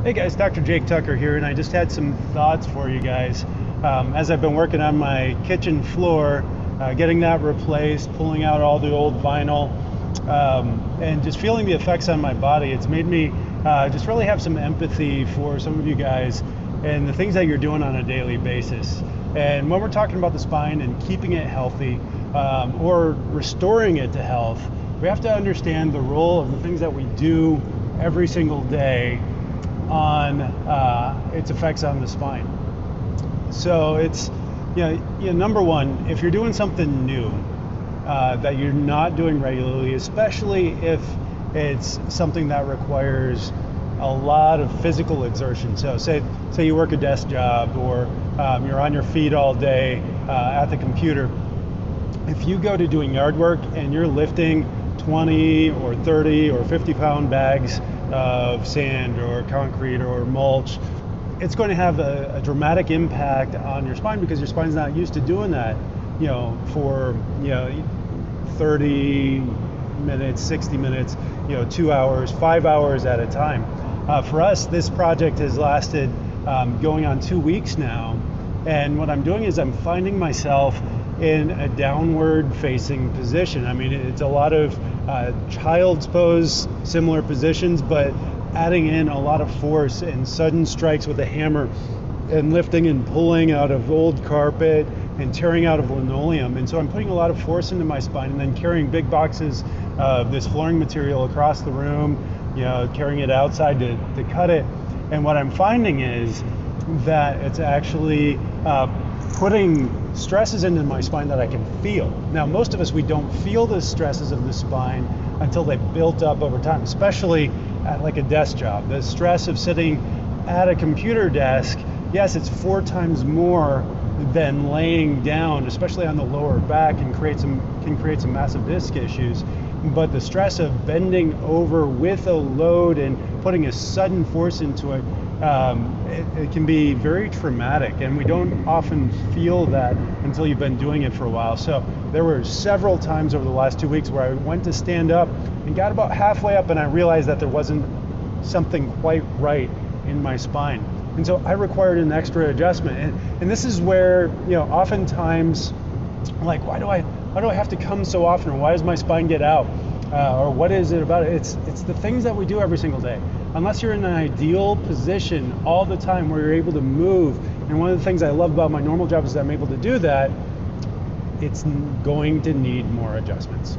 Hey guys, Dr. Jake Tucker here, and I just had some thoughts for you guys. As I've been working on my kitchen floor, getting that replaced, pulling out all the old vinyl, and just feeling the effects on my body, it's made me just really have some empathy for some of you guys and the things that you're doing on a daily basis. And when we're talking about the spine and keeping it healthy or restoring it to health, we have to understand the role of the things that we do every single day on its effects on the spine. So it's, number one, if you're doing something new that you're not doing regularly, especially if it's something that requires a lot of physical exertion. So say you work a desk job, or you're on your feet all day at the computer. If you go to doing yard work and you're lifting 20 or 30 or 50 pound bags of sand or concrete or mulch, it's going to have a dramatic impact on your spine, because your spine's not used to doing that, for 30 minutes, 60 minutes, 2 hours, 5 hours at a time. For us, this project has lasted going on 2 weeks now, and what I'm doing is I'm finding myself in a downward facing position. I mean, it's a lot of child's pose, similar positions, but adding in a lot of force and sudden strikes with a hammer and lifting and pulling out of old carpet and tearing out of linoleum. And so I'm putting a lot of force into my spine, and then carrying big boxes of this flooring material across the room, carrying it outside to cut it. And what I'm finding is that it's actually putting stresses into my spine that I can feel. Now, most of us, we don't feel the stresses of the spine until they've built up over time, especially at like a desk job. The stress of sitting at a computer desk, yes, it's 4 times more than laying down, especially on the lower back, and can create some massive disc issues. But the stress of bending over with a load and putting a sudden force into it, it can be very traumatic, and we don't often feel that until you've been doing it for a while. So there were several times over the last 2 weeks where I went to stand up and got about halfway up, and I realized that there wasn't something quite right in my spine. And so I required an extra adjustment. And this is where, oftentimes, like, why do I have to come so often, or why does my spine get out? Or what is it about it? It's the things that we do every single day. Unless you're in an ideal position all the time where you're able to move, and one of the things I love about my normal job is that I'm able to do that, it's going to need more adjustments.